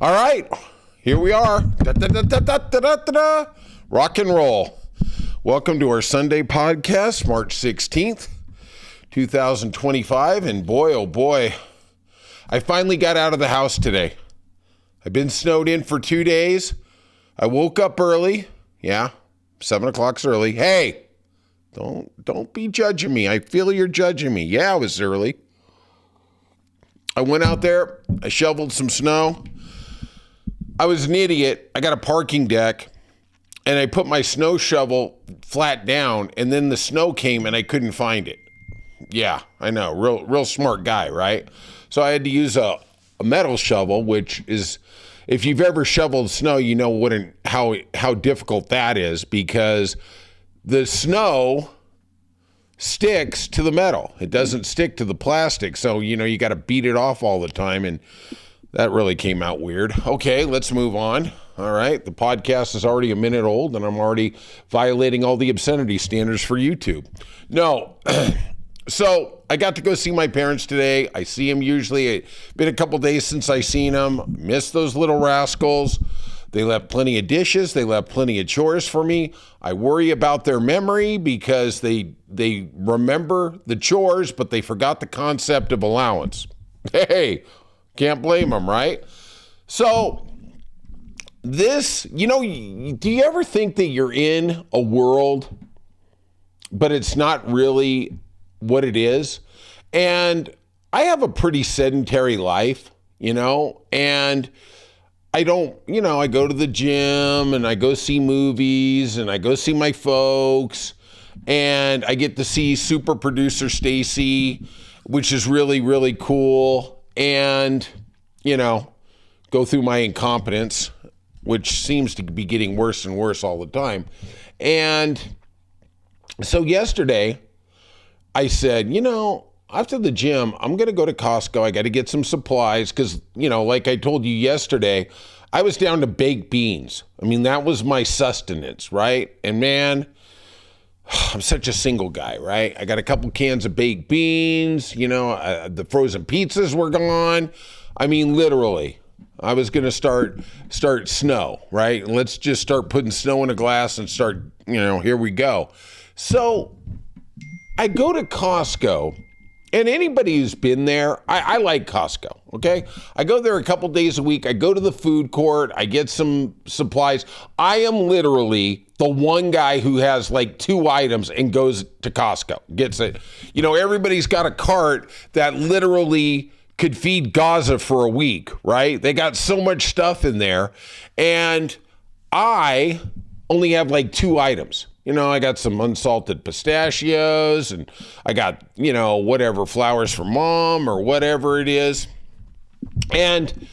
All right, here we are. Da-da-da-da-da-da-da-da. Rock and roll. Welcome to our Sunday podcast, March 16th, 2025. And boy, oh boy, I finally got out of the house today. I've been snowed in for 2 days. I woke up early. Yeah, 7 o'clock's early. Hey, don't be judging me. I feel you're judging me. Yeah, I was early. I went out there. I shoveled some snow. I was an idiot. I got a parking deck, and I put my snow shovel flat down, and then the snow came, and I couldn't find it. Yeah, I know. Real smart guy, right? So I had to use a metal shovel, which is, if you've ever shoveled snow, you know how difficult that is, because the snow sticks to the metal. It doesn't stick to the plastic. So, you got to beat it off all the time. And that really came out weird. Okay, let's move on. All right. The podcast is already a minute old, and I'm already violating all the obscenity standards for YouTube. No. So I got to go see my parents today. I see them usually. It's been a couple days since I seen them. Miss those little rascals. They left plenty of dishes. They left plenty of chores for me. I worry about their memory because they remember the chores, but they forgot the concept of allowance. Hey, can't blame them, right? So this, do you ever think that you're in a world, but it's not really what it is? And I have a pretty sedentary life, and I don't, I go to the gym and I go see movies and I go see my folks and I get to see super producer Stacy, which is really, really cool. And, go through my incompetence, which seems to be getting worse and worse all the time. And so yesterday I said, after the gym, I'm going to go to Costco. I got to get some supplies because, like I told you yesterday, I was down to baked beans. I mean, that was my sustenance, right? And man, I'm such a single guy, right? I got a couple cans of baked beans, the frozen pizzas were gone. I mean, literally, I was going to start snow, right? And let's just start putting snow in a glass and start, here we go. So I go to Costco. And anybody who's been there, I like Costco, okay? I go there a couple days a week. I go to the food court. I get some supplies. I am literally the one guy who has like 2 items and goes to Costco, gets it. Everybody's got a cart that literally could feed Gaza for a week, right? They got so much stuff in there. And I only have like 2 items. I got some unsalted pistachios and I got, whatever, flowers for mom or whatever it is. And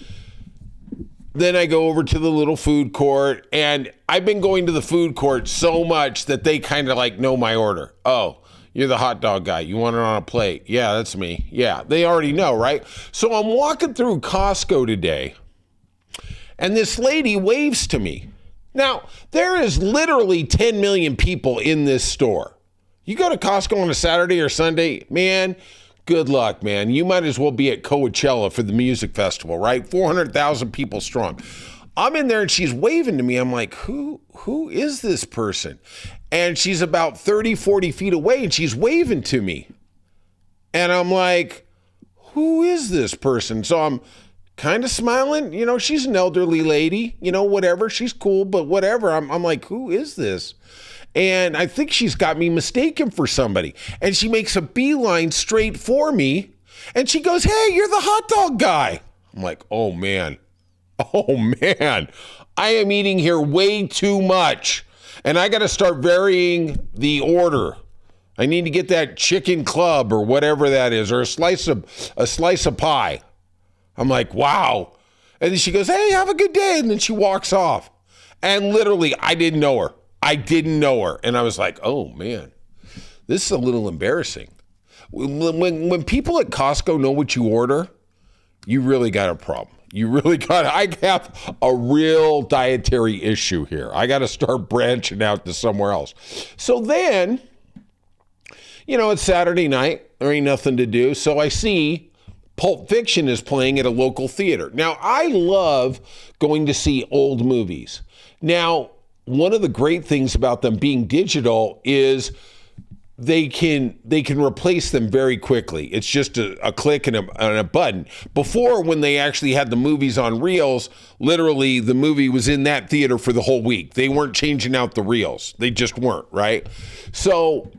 then I go over to the little food court, and I've been going to the food court so much that they kind of like know my order. Oh, you're the hot dog guy. You want it on a plate? Yeah, that's me. Yeah, they already know, right? So I'm walking through Costco today, and this lady waves to me. Now, there is literally 10 million people in this store. You go to Costco on a Saturday or Sunday, man, good luck, man. You might as well be at Coachella for the music festival, right? 400,000 people strong. I'm in there and she's waving to me. I'm like, who is this person? And she's about 30, 40 feet away and she's waving to me. And I'm like, who is this person? So I'm kind of smiling, she's an elderly lady, whatever, she's cool, but whatever. I'm like, who is this? And I think she's got me mistaken for somebody. And she makes a beeline straight for me. And she goes, hey, you're the hot dog guy. I'm like, oh man, I am eating here way too much. And I got to start varying the order. I need to get that chicken club or whatever that is, or a slice of pie. I'm like, wow. And then she goes, hey, have a good day. And then she walks off. And literally, I didn't know her. And I was like, oh, man, this is a little embarrassing. When people at Costco know what you order, you really got a problem. I have a real dietary issue here. I got to start branching out to somewhere else. So then, it's Saturday night. There ain't nothing to do. So I see Pulp Fiction is playing at a local theater. Now, I love going to see old movies. Now, one of the great things about them being digital is they can replace them very quickly. It's just a click and a button. Before, when they actually had the movies on reels, literally the movie was in that theater for the whole week. They weren't changing out the reels. They just weren't, right? So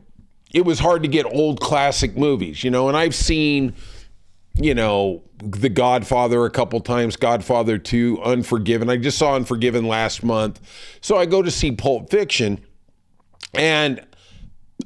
it was hard to get old classic movies, and I've seen, The Godfather a couple times, Godfather 2, Unforgiven. I just saw Unforgiven last month. So I go to see Pulp Fiction, and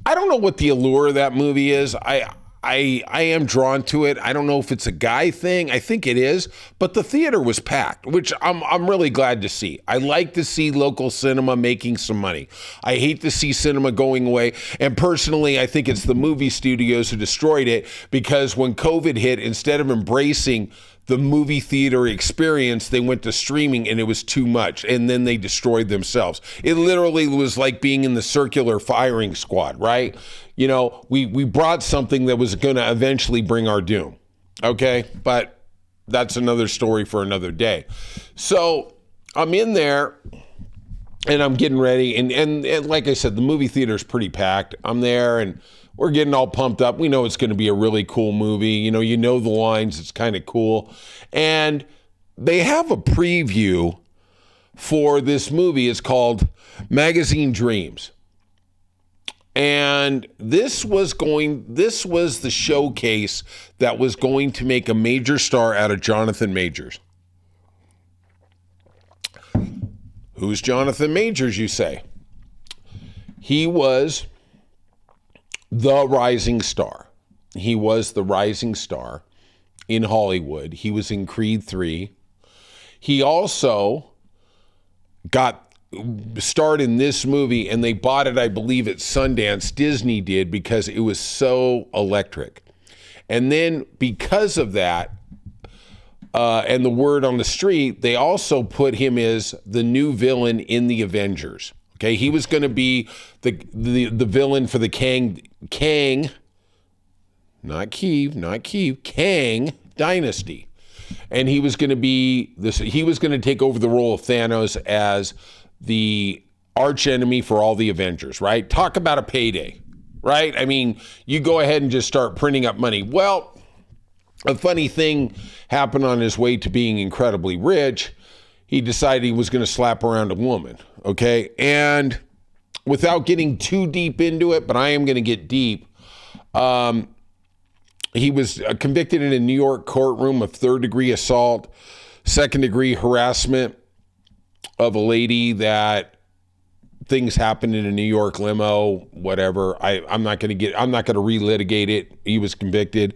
I don't know what the allure of that movie is. I am drawn to it. I don't know if it's a guy thing. I think it is, but the theater was packed, which I'm really glad to see. I like to see local cinema making some money. I hate to see cinema going away. And personally, I think it's the movie studios who destroyed it, because when COVID hit, instead of embracing the movie theater experience, they went to streaming, and it was too much. And then they destroyed themselves. It literally was like being in the circular firing squad, right? We brought something that was going to eventually bring our doom. Okay. But that's another story for another day. So I'm in there and I'm getting ready. And like I said, the movie theater is pretty packed. I'm there and we're getting all pumped up. We know it's going to be a really cool movie. You know the lines. It's kind of cool. And they have a preview for this movie. It's called Magazine Dreams. And this was the showcase that was going to make a major star out of Jonathan Majors. Who's Jonathan Majors, you say? He was the rising star. He was the rising star in Hollywood. He was in Creed 3. He also got starred in this movie, and they bought it, I believe, at Sundance. Disney did, because it was so electric. And then because of that, and the word on the street, they also put him as the new villain in the Avengers. Okay, he was going to be the villain for the Kang, not Kiev, Kang dynasty. And he was going to be he was going to take over the role of Thanos as the arch enemy for all the Avengers, right? Talk about a payday, right? I mean, you go ahead and just start printing up money. Well, a funny thing happened on his way to being incredibly rich. He decided he was going to slap around a woman, okay? And without getting too deep into it, but I am going to get deep, he was convicted in a New York courtroom of third-degree assault, second-degree harassment of a lady that things happened in a New York limo, whatever. I'm not going to relitigate it. He was convicted.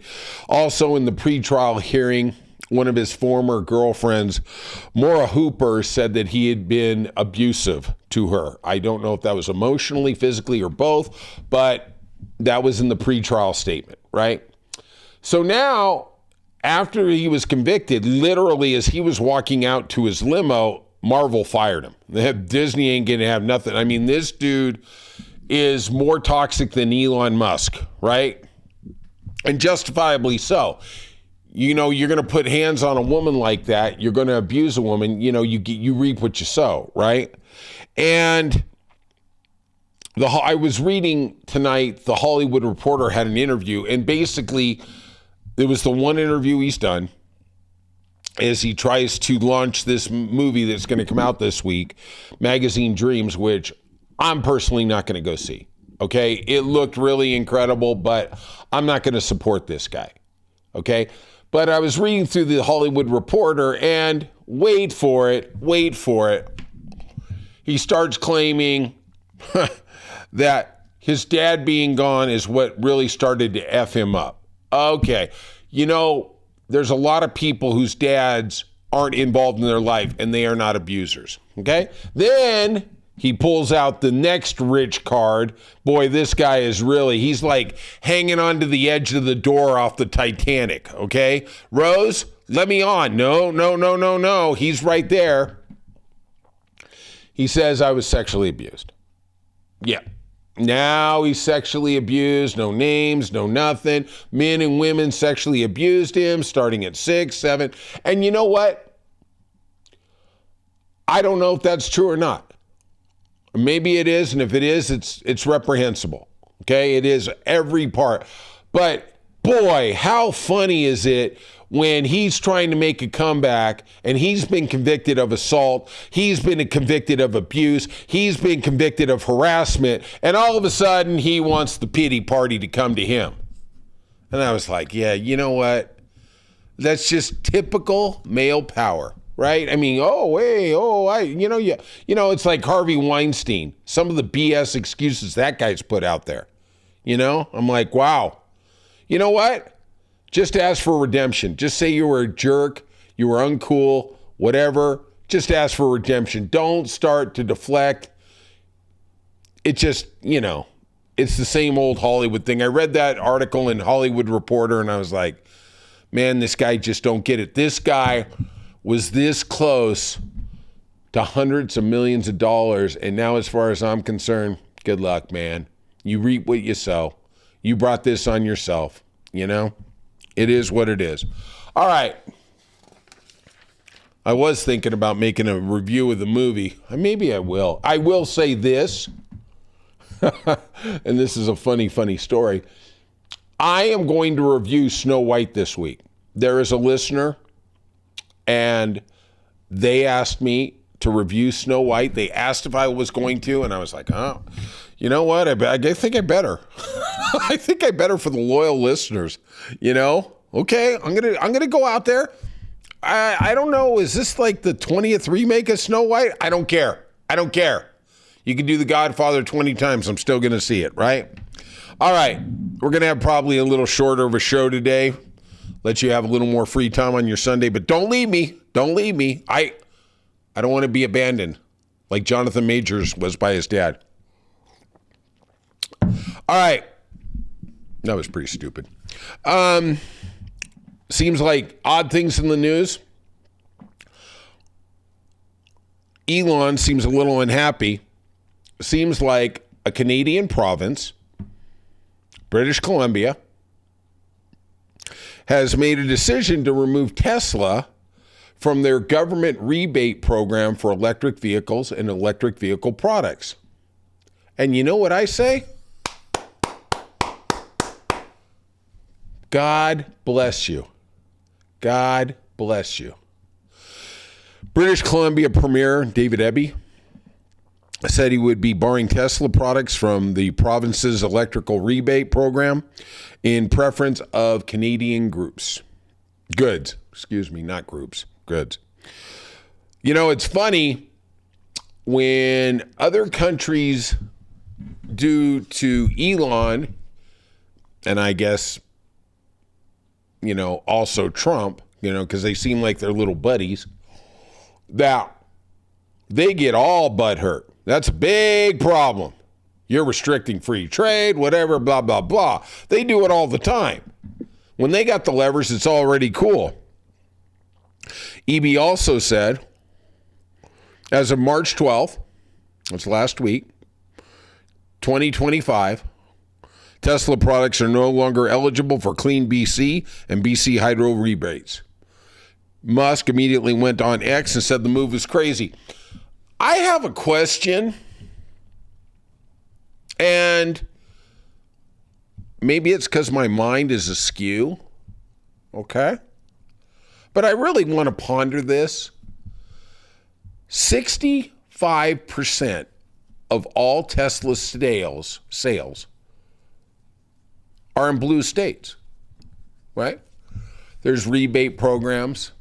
Also, in the pretrial hearing, one of his former girlfriends, Maura Hooper, said that he had been abusive to her. I don't know if that was emotionally, physically, or both, but that was in the pretrial statement, right? So now, after he was convicted, literally as he was walking out to his limo, Marvel fired him. Disney ain't going to have nothing. I mean, this dude is more toxic than Elon Musk, right? And justifiably so. You're going to put hands on a woman like that. You're going to abuse a woman. You reap what you sow, right? And I was reading tonight, The Hollywood Reporter had an interview, and basically it was the one interview he's done as he tries to launch this movie that's going to come out this week, Magazine Dreams, which I'm personally not going to go see. Okay? It looked really incredible, but I'm not going to support this guy. Okay? But I was reading through the Hollywood Reporter, and wait for it. He starts claiming that his dad being gone is what really started to F him up. Okay. There's a lot of people whose dads aren't involved in their life, and they are not abusers. Okay? Then he pulls out the next rich card. Boy, this guy is he's like hanging onto the edge of the door off the Titanic. Okay? Rose, let me on. No. He's right there. He says, I was sexually abused. Yeah. Now he's sexually abused, no names, no nothing. Men and women sexually abused him starting at 6, 7. And you know what? I don't know if that's true or not. Maybe it is, and if it is, it's reprehensible. Okay, it is every part. But boy, how funny is it when he's trying to make a comeback and he's been convicted of assault, he's been convicted of abuse, he's been convicted of harassment, and all of a sudden he wants the pity party to come to him. And I was like, yeah, you know what? That's just typical male power, right? I mean, it's like Harvey Weinstein, some of the BS excuses that guy's put out there. I'm like, wow. You know what? Just ask for redemption. Just say you were a jerk, you were uncool, whatever. Just ask for redemption. Don't start to deflect. It just, it's the same old Hollywood thing. I read that article in Hollywood Reporter and I was like, man, this guy just don't get it. This guy was this close to hundreds of millions of dollars. And now, as far as I'm concerned, good luck, man. You reap what you sow. You brought this on yourself, It is what it is. All right. I was thinking about making a review of the movie. Maybe I will. I will say this, and this is a funny story. I am going to review Snow White this week. There is a listener, and they asked me to review Snow White. They asked if I was going to, and I was like, oh, you know what? I think I better. I think I better for the loyal listeners, Okay, I'm gonna go out there. I don't know. Is this like the 20th remake of Snow White? I don't care. You can do The Godfather 20 times. I'm still gonna see it, right? All right. We're gonna have probably a little shorter of a show today. Let you have a little more free time on your Sunday, but don't leave me. I don't want to be abandoned like Jonathan Majors was by his dad. All right. That was pretty stupid. Seems like odd things in the news. Elon seems a little unhappy. Seems like a Canadian province, British Columbia, has made a decision to remove Tesla from their government rebate program for electric vehicles and electric vehicle products. And you know what I say? God bless you. God bless you. British Columbia Premier David Eby said he would be barring Tesla products from the province's electrical rebate program in preference of Canadian goods. Not groups, goods. It's funny when other countries do to Elon, and I guess also Trump, because they seem like they're little buddies, that they get all butthurt. That's a big problem. You're restricting free trade, whatever, blah, blah, blah. They do it all the time. When they got the levers, it's already cool. Eby also said, as of March 12th, that's last week, 2025, Tesla products are no longer eligible for Clean BC and BC Hydro rebates. Musk immediately went on X and said the move was crazy. I have a question, and maybe it's because my mind is askew, okay? But I really want to ponder this. 65% of all Tesla sales are in blue states, right? There's rebate programs.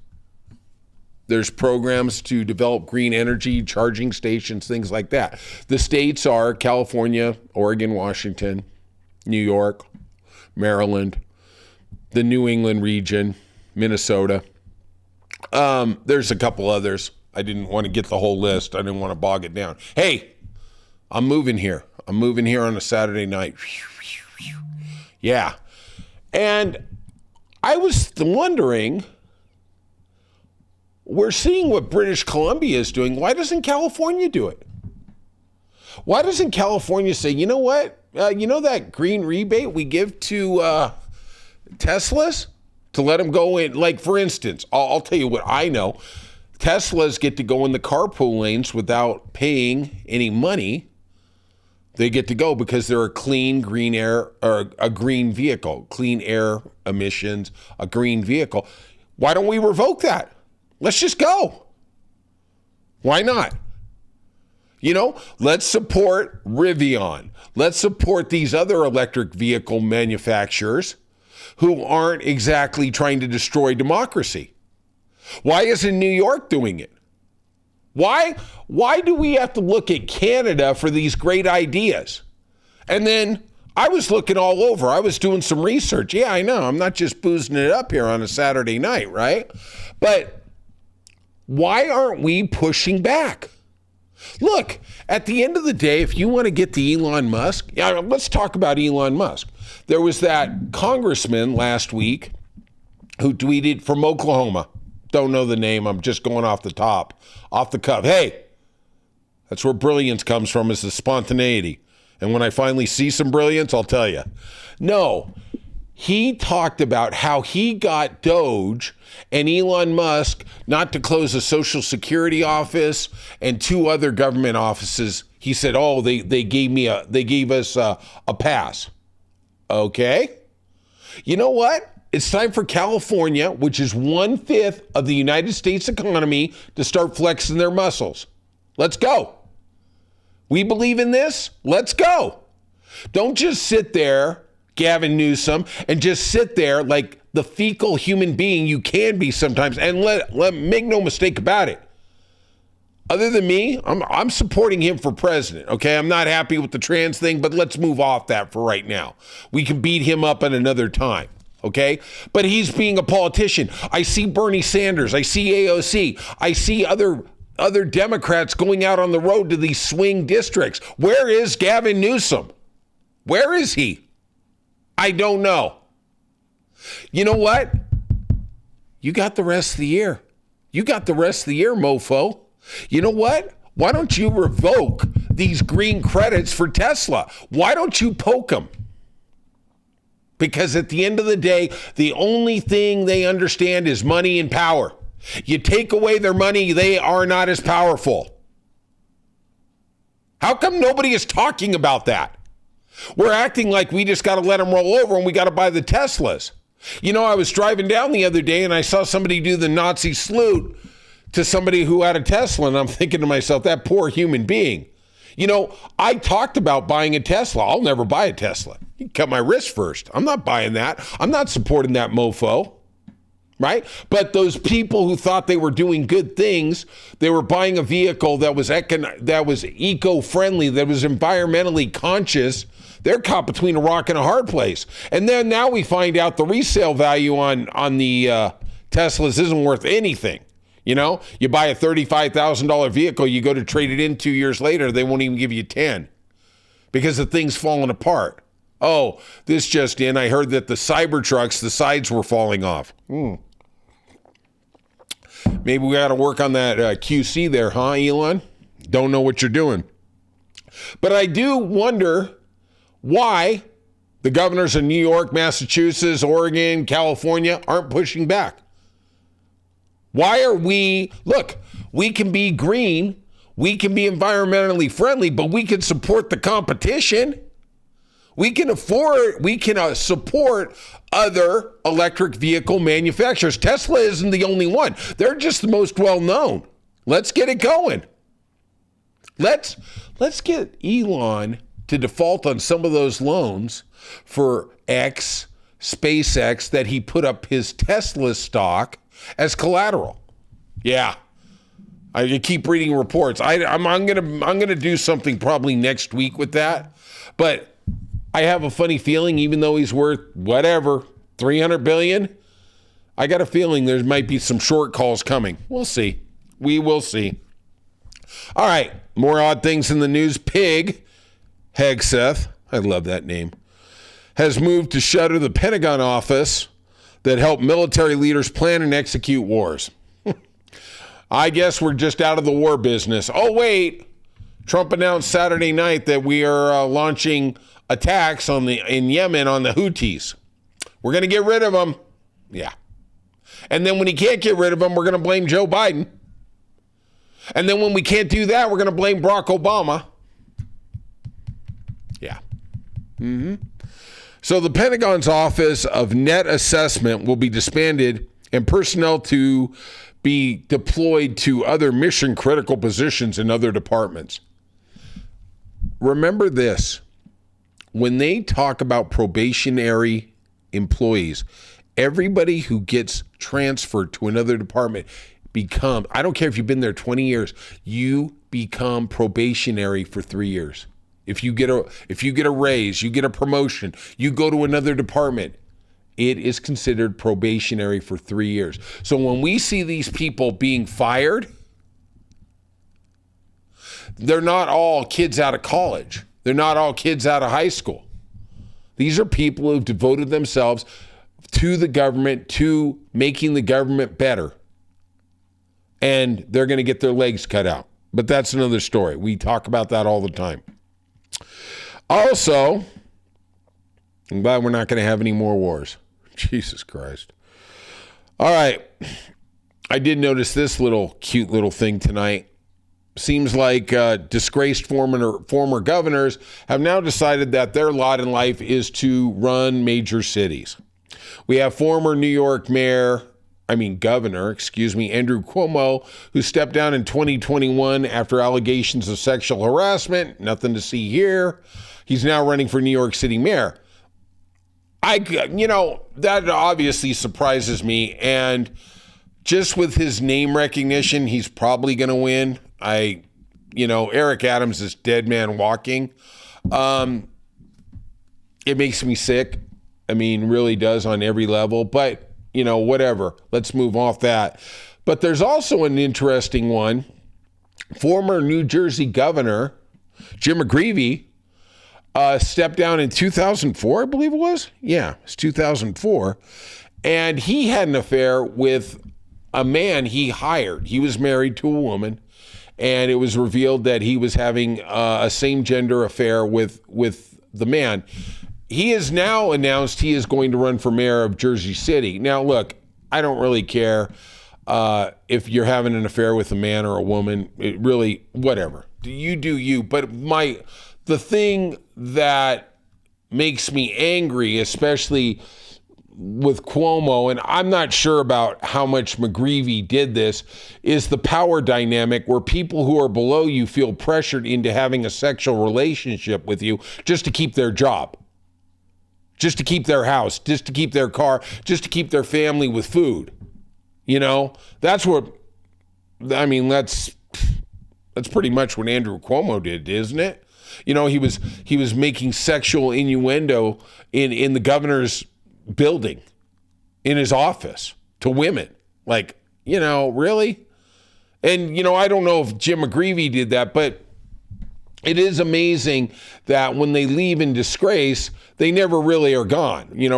There's programs to develop green energy, charging stations, things like that. The states are California, Oregon, Washington, New York, Maryland, the New England region, Minnesota. There's a couple others. I didn't want to get the whole list. I didn't want to bog it down. Hey, I'm moving here. I'm moving here on a Saturday night. Yeah. And I was wondering, we're seeing what British Columbia is doing. Why doesn't California do it? Why doesn't California say, you know what? You know that green rebate we give to Teslas to let them go in? Like, for instance, I'll tell you what I know. Teslas get to go in the carpool lanes without paying any money. They get to go because they're a clean green air or a green vehicle, clean air emissions, a green vehicle. Why don't we revoke that? Let's just go. Why not? You know, let's support Rivian. Let's support these other electric vehicle manufacturers who aren't exactly trying to destroy democracy. Why isn't New York doing it? Why do we have to look at Canada for these great ideas? And then I was looking all over. I was doing some research. Yeah, I know. I'm not just boozing it up here on a Saturday night, right? But why aren't we pushing back? Look, at the end of the day, if you want to get to Elon Musk, let's talk about Elon Musk. There was that congressman last week who tweeted from Oklahoma. Don't know the name. I'm just going off the cuff. Hey, that's where brilliance comes from, is the spontaneity. And when I finally see some brilliance, I'll tell you. No, he talked about how he got Doge and Elon Musk not to close a Social Security office and 2 other government offices. He said, "Oh, they gave us a pass." Okay, you know what? It's time for California, which is 1/5 of the United States economy, to start flexing their muscles. Let's go. We believe in this. Let's go. Don't just sit there, Gavin Newsom, and just sit there like the fecal human being you can be sometimes. And let make no mistake about it. Other than me, I'm supporting him for president. Okay, I'm not happy with the trans thing, but let's move off that for right now. We can beat him up at another time. Okay, but he's being a politician. I see Bernie Sanders. I see AOC. I see other Democrats going out on the road to these swing districts. Where is Gavin Newsom? Where is he? I don't know. You know what? You got the rest of the year. You got the rest of the year, mofo. You know what? Why don't you revoke these green credits for Tesla? Why don't you poke them? Because at the end of the day, the only thing they understand is money and power. You take away their money, they are not as powerful. How come nobody is talking about that? We're acting like we just got to let them roll over and we got to buy the Teslas. You know, I was driving down the other day and I saw somebody do the Nazi salute to somebody who had a Tesla, and I'm thinking to myself, that poor human being. You know, I talked about buying a Tesla. I'll never buy a Tesla. You cut my wrist first. I'm not buying that. I'm not supporting that mofo, right? But those people who thought they were doing good things, they were buying a vehicle that was eco-friendly, that was environmentally conscious. They're caught between a rock and a hard place. And then now we find out the resale value on the Teslas isn't worth anything. You know, you buy a $35,000 vehicle, you go to trade it in 2 years later, they won't even give you 10 because the thing's falling apart. Oh, this just in, I heard that the Cybertrucks, the sides were falling off. Maybe we got to work on that QC there, huh, Elon? Don't know what you're doing. But I do wonder why the governors of New York, Massachusetts, Oregon, California aren't pushing back. Why are we can be green, we can be environmentally friendly, but we can support the competition. We can support other electric vehicle manufacturers. Tesla isn't the only one. They're just the most well-known. Let's get it going. Let's get Elon to default on some of those loans for SpaceX that he put up his Tesla stock as collateral. Yeah, I keep reading reports. I'm gonna do something probably next week with that, but I have a funny feeling, even though he's worth whatever 300 billion, I got a feeling there might be some short calls coming. We'll see. We will see. All right, more odd things in the news. Pig Hegseth, I love that name, has moved to shutter the Pentagon office that help military leaders plan and execute wars. I guess we're just out of the war business. Oh, wait, Trump announced Saturday night that we are launching attacks in Yemen on the Houthis. We're going to get rid of them. Yeah. And then when he can't get rid of them, we're going to blame Joe Biden. And then when we can't do that, we're going to blame Barack Obama. Yeah. So the Pentagon's Office of Net Assessment will be disbanded and personnel to be deployed to other mission-critical positions in other departments. Remember this. When they talk about probationary employees, everybody who gets transferred to another department I don't care if you've been there 20 years, you become probationary for 3 years. If you get a raise, you get a promotion, you go to another department, it is considered probationary for 3 years. So when we see these people being fired, they're not all kids out of college. They're not all kids out of high school. These are people who've devoted themselves to the government, to making the government better. And they're going to get their legs cut out. But that's another story. We talk about that all the time. Also, I'm glad we're not going to have any more wars. Jesus Christ. All right. I did notice this cute little thing tonight. Seems like disgraced former governors have now decided that their lot in life is to run major cities. We have former New York Governor, Andrew Cuomo, who stepped down in 2021 after allegations of sexual harassment. Nothing to see here. He's now running for New York City mayor. That obviously surprises me. And just with his name recognition, he's probably going to win. Eric Adams is dead man walking. It makes me sick. Really does on every level. But whatever. Let's move off that. But there's also an interesting one. Former New Jersey Governor Jim McGreevey stepped down in 2004, I believe it was. Yeah, it's 2004. And he had an affair with a man he hired. He was married to a woman, and it was revealed that he was having a same-gender affair with the man. He has now announced he is going to run for mayor of Jersey City. Now, look, I don't really care if you're having an affair with a man or a woman. It really, whatever. You do you. But the thing that makes me angry, especially with Cuomo, and I'm not sure about how much McGreevey did this, is the power dynamic where people who are below you feel pressured into having a sexual relationship with you just to keep their job. Just to keep their house, just to keep their car, just to keep their family with food. That's pretty much what Andrew Cuomo did, isn't it? He was making sexual innuendo in the governor's building, in his office, to women. Really? And, I don't know if Jim McGreevey did that, but it is amazing that when they leave in disgrace, they never really are gone. The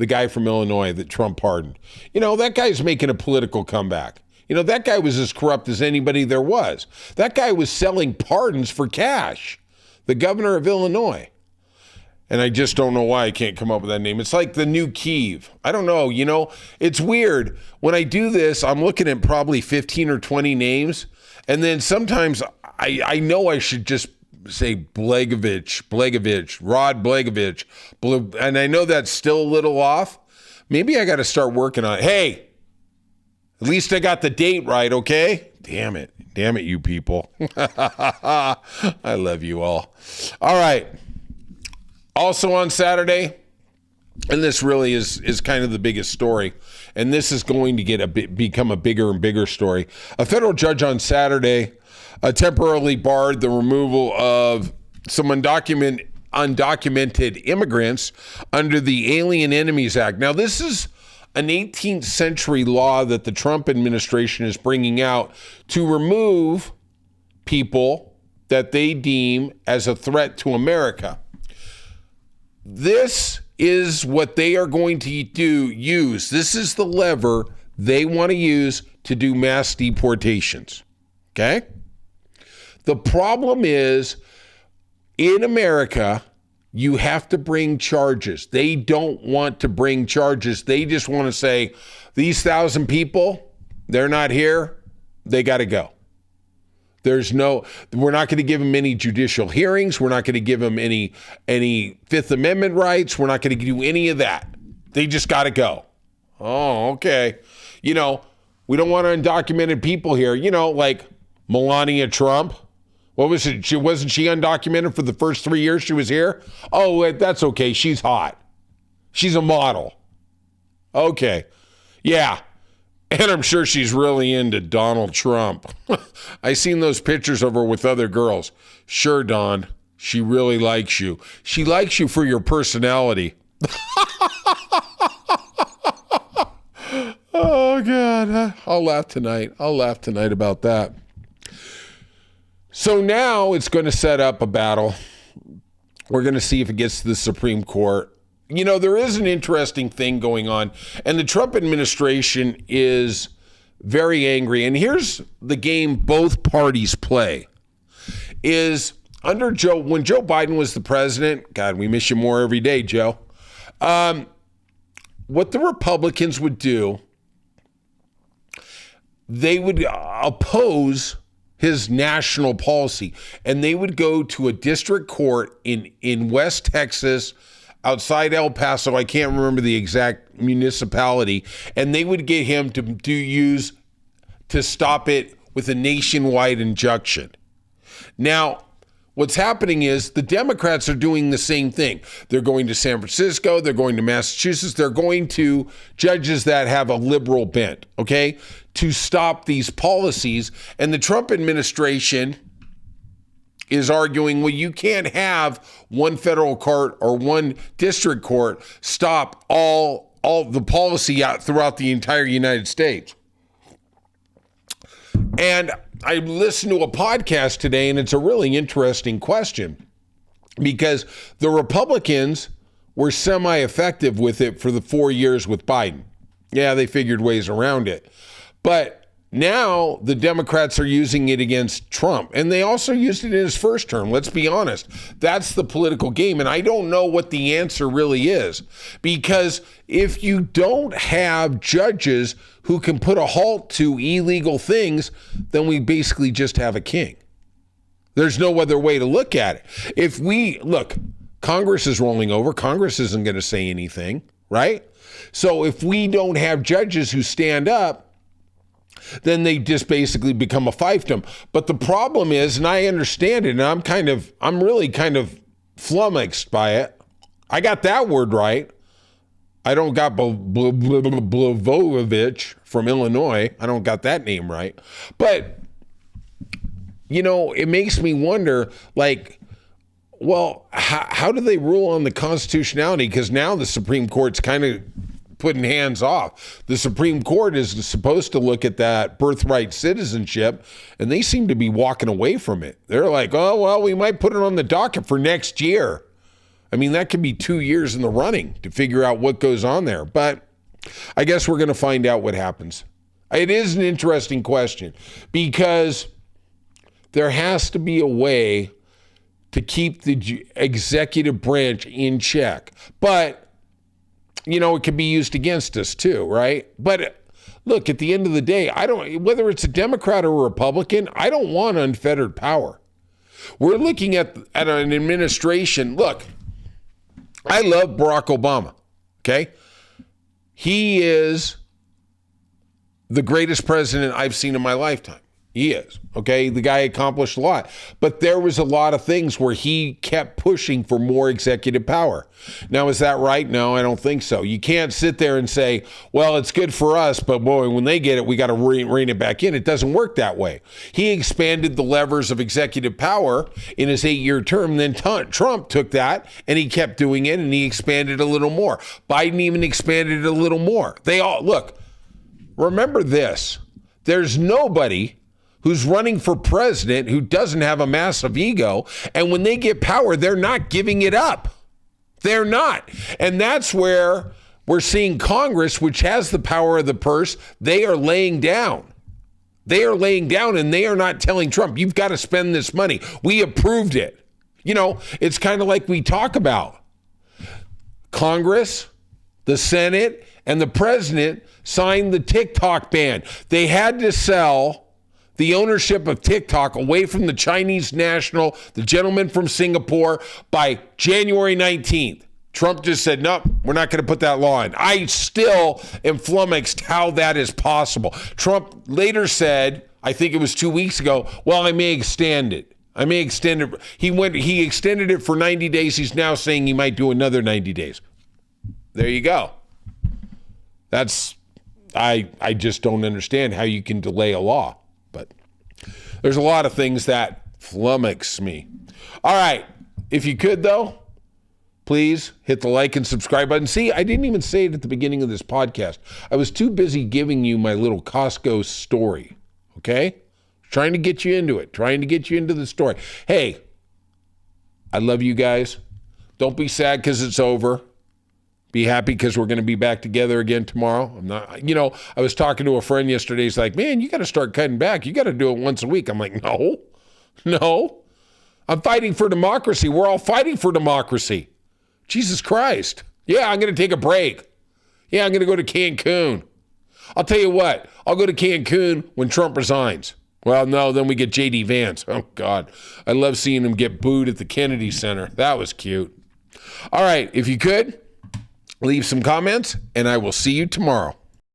guy from Illinois that Trump pardoned. That guy's making a political comeback. That guy was as corrupt as anybody there was. That guy was selling pardons for cash. The governor of Illinois. And I just don't know why I can't come up with that name. It's like the new Kiev. I don't know. It's weird. When I do this, I'm looking at probably 15 or 20 names. And then sometimes I know I should just say Blagojevich, Rod Blagojevich. And I know that's still a little off. Maybe I got to start working on it. Hey, at least I got the date right, okay? Damn it, you people. I love you all. All right. Also on Saturday, and this really is kind of the biggest story, and this is going to become a bigger and bigger story. A federal judge on Saturday temporarily barred the removal of some undocumented immigrants under the Alien Enemies Act. Now, this is an 18th century law that the Trump administration is bringing out to remove people that they deem as a threat to America. This is what they are going to use. This is the lever they want to use to do mass deportations. Okay? The problem is, in America, you have to bring charges. They don't want to bring charges. They just want to say, these 1,000 people, they're not here. They got to go. We're not going to give them any judicial hearings. We're not going to give them any Fifth Amendment rights. We're not going to do any of that. They just got to go. Oh, okay. We don't want undocumented people here. Like Melania Trump. What was it? Wasn't she undocumented for the first 3 years she was here? Oh, that's okay. She's hot. She's a model. Okay. Yeah. And I'm sure she's really into Donald Trump. I seen those pictures of her with other girls. Sure, Don, she really likes you. She likes you for your personality. Oh, God. I'll laugh tonight. About that. So now it's going to set up a battle. We're going to see if it gets to the Supreme Court. There is an interesting thing going on, and the Trump administration is very angry. And here's the game both parties play. Is when Joe Biden was the president, God, we miss you more every day, Joe. What the Republicans would do, they would oppose his national policy, and they would go to a district court in West Texas, outside El Paso. I can't remember the exact municipality, and they would get him to stop it with a nationwide injunction. Now, what's happening is the Democrats are doing the same thing. They're going to San Francisco, they're going to Massachusetts, they're going to judges that have a liberal bent, okay, to stop these policies. And the Trump administration is arguing, well, you can't have one federal court or one district court stop all the policy out throughout the entire United States. And I listened to a podcast today, and it's a really interesting question because the Republicans were semi-effective with it for the 4 years with Biden. Yeah, they figured ways around it. But now the Democrats are using it against Trump, and they also used it in his first term. Let's be honest. That's the political game, and I don't know what the answer really is, because if you don't have judges who can put a halt to illegal things, then we basically just have a king. There's no other way to look at it. Congress is rolling over. Congress isn't going to say anything, right? So if we don't have judges who stand up, then they just basically become a fiefdom. But the problem is, and I understand it, and I'm really kind of flummoxed by it. I got that word right. I don't got Blagojevich from Illinois. I don't got that name right. But, it makes me wonder, how do they rule on the constitutionality? Because now the Supreme Court's kind of putting hands off. The Supreme Court is supposed to look at that birthright citizenship, and they seem to be walking away from it. They're like, oh, well, we might put it on the docket for next year. I mean, that could be 2 years in the running to figure out what goes on there. But I guess we're going to find out what happens. It is an interesting question because there has to be a way to keep the executive branch in check. But it can be used against us too, right? But look, at the end of the day, whether it's a Democrat or a Republican, I don't want unfettered power. We're looking at an administration. Look, I love Barack Obama, okay? He is the greatest president I've seen in my lifetime. He is, okay? The guy accomplished a lot. But there was a lot of things where he kept pushing for more executive power. Now, is that right? No, I don't think so. You can't sit there and say, well, it's good for us, but boy, when they get it, we got to rein it back in. It doesn't work that way. He expanded the levers of executive power in his 8-year term. Then Trump took that and he kept doing it and he expanded a little more. Biden even expanded it a little more. Remember this. There's nobody who's running for president who doesn't have a massive ego. And when they get power, they're not giving it up. They're not. And that's where we're seeing Congress, which has the power of the purse, they are laying down. They are laying down and they are not telling Trump, you've got to spend this money. We approved it. You know, it's kind of like we talk about. Congress, the Senate, and the president signed the TikTok ban. They had to sell the ownership of TikTok away from the Chinese national, the gentleman from Singapore, by January 19th. Trump just said, nope, we're not going to put that law in. I still am flummoxed how that is possible. Trump later said, I think it was 2 weeks ago, well, I may extend it. He extended it for 90 days. He's now saying he might do another 90 days. There you go. I just don't understand how you can delay a law. But there's a lot of things that flummox me. All right. If you could, though, please hit the like and subscribe button. See, I didn't even say it at the beginning of this podcast. I was too busy giving you my little Costco story, okay? Trying to get you into it, trying to get you into the story. Hey, I love you guys. Don't be sad because it's over. Be happy because we're going to be back together again tomorrow. I was talking to a friend yesterday. He's like, man, you got to start cutting back. You got to do it once a week. I'm like, no. I'm fighting for democracy. We're all fighting for democracy. Jesus Christ. Yeah, I'm going to take a break. Yeah, I'm going to go to Cancun. I'll tell you what, I'll go to Cancun when Trump resigns. Well, no, then we get J.D. Vance. Oh, God. I love seeing him get booed at the Kennedy Center. That was cute. All right, if you could, leave some comments, and I will see you tomorrow.